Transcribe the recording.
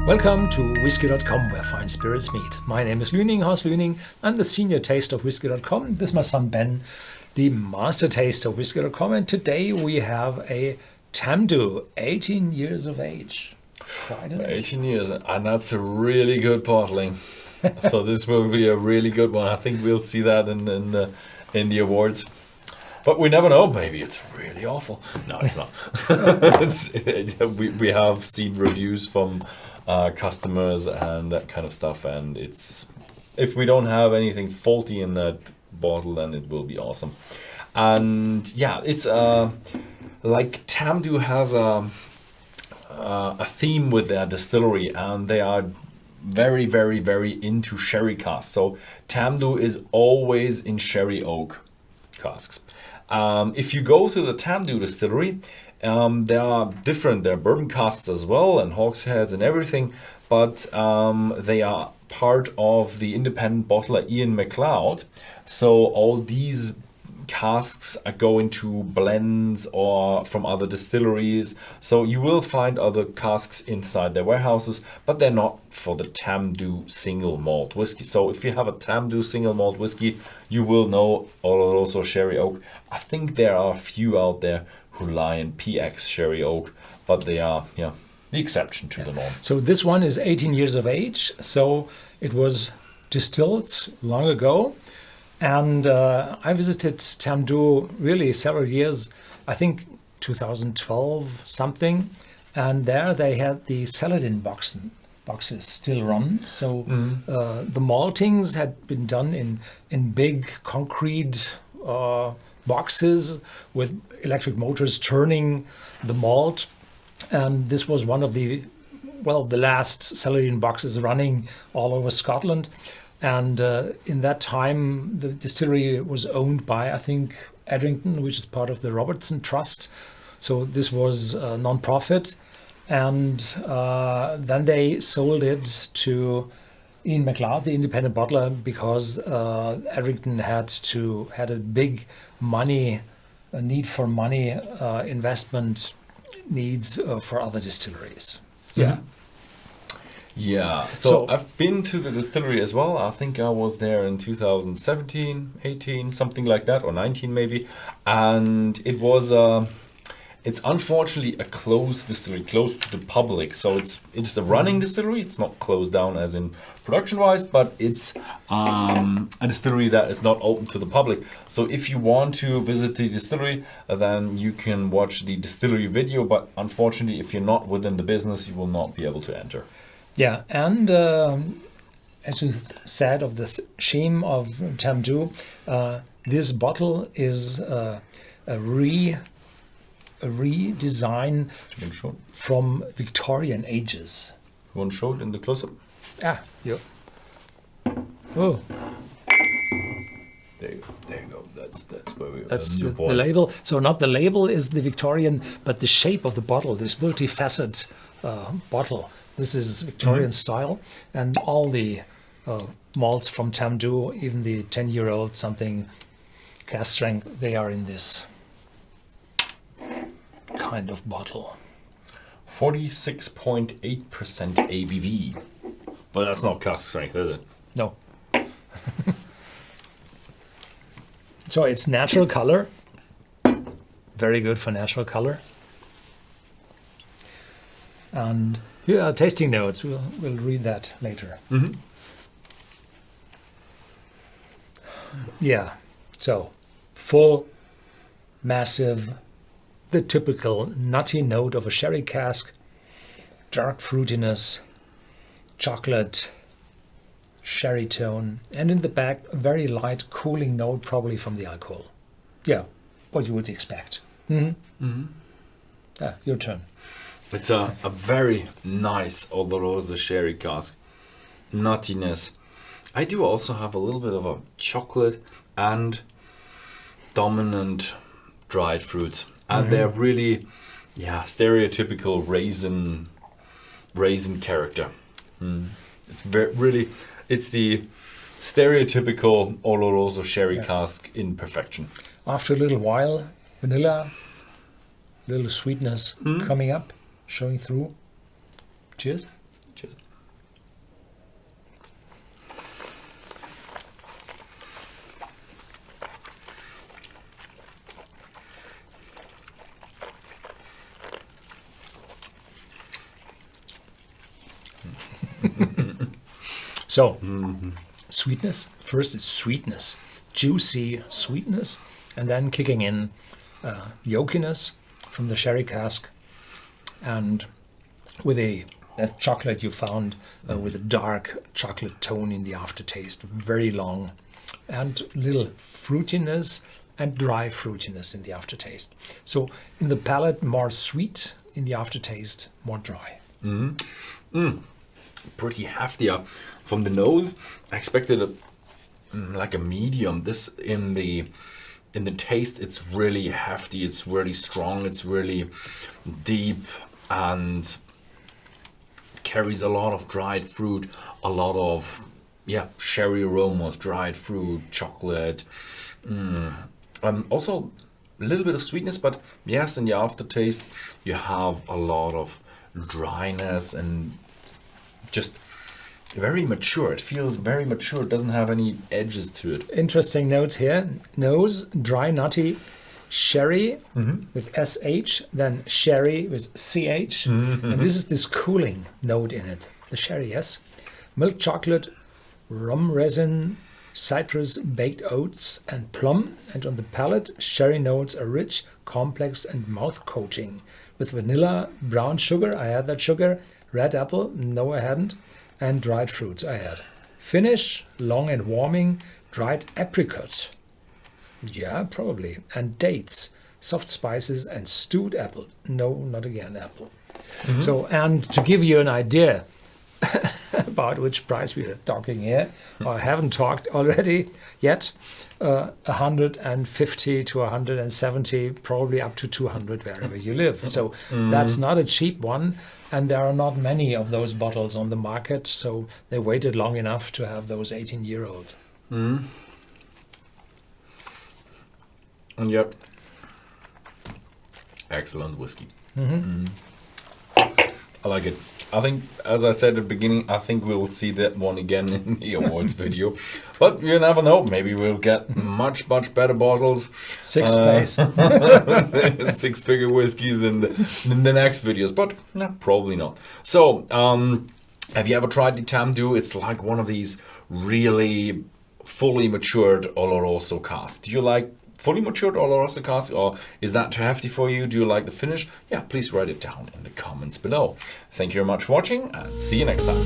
Welcome to Whisky.com, where fine spirits meet. My name is Horst Lüning. I'm the senior taster of Whisky.com. This is my son Ben, the master taster of Whisky.com. And today we have a Tamdhu, 18 years of age. Quite an 18 years, and that's a really good bottling. So this will be a really good one. I think we'll see that in the awards. But we never know. Maybe it's really awful. No, it's not. We have seen reviews from customers and that kind of stuff, and if we don't have anything faulty in that bottle, then it will be awesome. And yeah, it's like Tamdhu has a theme with their distillery, and they are very, very, very into sherry casks. So Tamdhu is always in sherry oak casks. If you go to the Tamdhu distillery, there are bourbon casks as well, and hogsheads and everything, but they are part of the independent bottler Ian Macleod. So all these casks are going to blends or from other distilleries. So you will find other casks inside their warehouses, but they're not for the Tamdhu single malt whiskey. So if you have a Tamdhu single malt whiskey, you will know Oloroso sherry oak. I think there are a few out there who lie in PX sherry oak, but they are the exception to the norm. So this one is 18 years of age, so it was distilled long ago. And I visited Tamdhu really several years, I think 2012 something, and there they had the Saladin boxes still run. So the maltings had been done in big concrete boxes with electric motors turning the malt, and this was one of the last Saladin boxes running all over Scotland. And in that time, the distillery was owned by, I think, Edrington, which is part of the Robertson Trust. So this was a non-profit. And then they sold it to Ian Macleod, the independent bottler, because Edrington had a big need for money, investment needs for other distilleries. Yeah. Yeah, so I've been to the distillery as well. I think I was there in 2017, 18, something like that, or 19 maybe. And it's unfortunately a closed distillery, closed to the public. So it's a running distillery. It's not closed down as in production-wise, but it's a distillery that is not open to the public. So if you want to visit the distillery, then you can watch the distillery video. But unfortunately, if you're not within the business, you will not be able to enter. Yeah, and as you said of the theme of Tamdhu, this bottle is a redesign from Victorian ages. You want to show it in the close-up? Yeah. Oh. There you go. That's where we. That's the label. So not the label is the Victorian, but the shape of the bottle. This multifaceted bottle. This is Victorian style, and all the malts from Tamdhu, even the 10-year-old something cask strength, they are in this kind of bottle. 46.8% ABV. But that's not cask strength, is it? No. So it's natural color. Very good for natural color. And here are tasting notes. We'll read that later. Mm-hmm. Yeah. So full, massive, the typical nutty note of a sherry cask, dark fruitiness, chocolate, sherry tone, and in the back a very light cooling note, probably from the alcohol. Yeah, what you would expect. Mm-hmm. Mm-hmm. Your turn. It's a very nice Oloroso sherry cask. Nuttiness. I do also have a little bit of a chocolate and dominant dried fruits. And they're really, stereotypical raisin character. It's it's the stereotypical Oloroso sherry cask in perfection. After a little while, vanilla, little sweetness coming up, showing through. Cheers. Cheers. So, sweetness. First is sweetness, juicy sweetness, and then kicking in yolkiness from the sherry cask, and with that chocolate you found with a dark chocolate tone in the aftertaste, very long, and little fruitiness and dry fruitiness in the aftertaste. So in the palate, more sweet, in the aftertaste, more dry. Pretty hefty from the nose. I expected like a medium. This in the taste, it's really hefty, it's really strong, it's really deep, and carries a lot of dried fruit, a lot of sherry aromas, dried fruit, chocolate. Also a little bit of sweetness, but yes, in the aftertaste you have a lot of dryness and just very mature. It feels very mature. It doesn't have any edges to it. Interesting notes here. Nose, dry, nutty, sherry with SH, then sherry with CH. And this is this cooling note in it. The sherry, yes. Milk chocolate, rum resin, citrus, baked oats, and plum. And on the palate, sherry notes are rich, complex, and mouth coating. With vanilla, brown sugar, I had that sugar, red apple, no I hadn't, and dried fruits I had. Finish, long and warming, dried apricot. Yeah, probably. And dates, soft spices, and stewed apple. No, not again apple. So, and to give you an idea about which price we are talking here, or haven't talked already yet, 150 to 170, probably up to 200 wherever you live. So that's not a cheap one, and there are not many of those bottles on the market, so they waited long enough to have those 18-year-old. And yep, excellent whiskey. I like it. I think, as I said at the beginning, I think we'll see that one again in the awards video. But you never know. Maybe we'll get much, much better bottles. Six-figure whiskeys in the next videos. But no, probably not. So, have you ever tried the Tamdhu? It's like one of these really fully matured Oloroso casks. Do you like fully matured Oloroso casks, or is that too hefty for you? Do you like the finish? Yeah, please write it down in the comments below. Thank you very much for watching, and see you next time.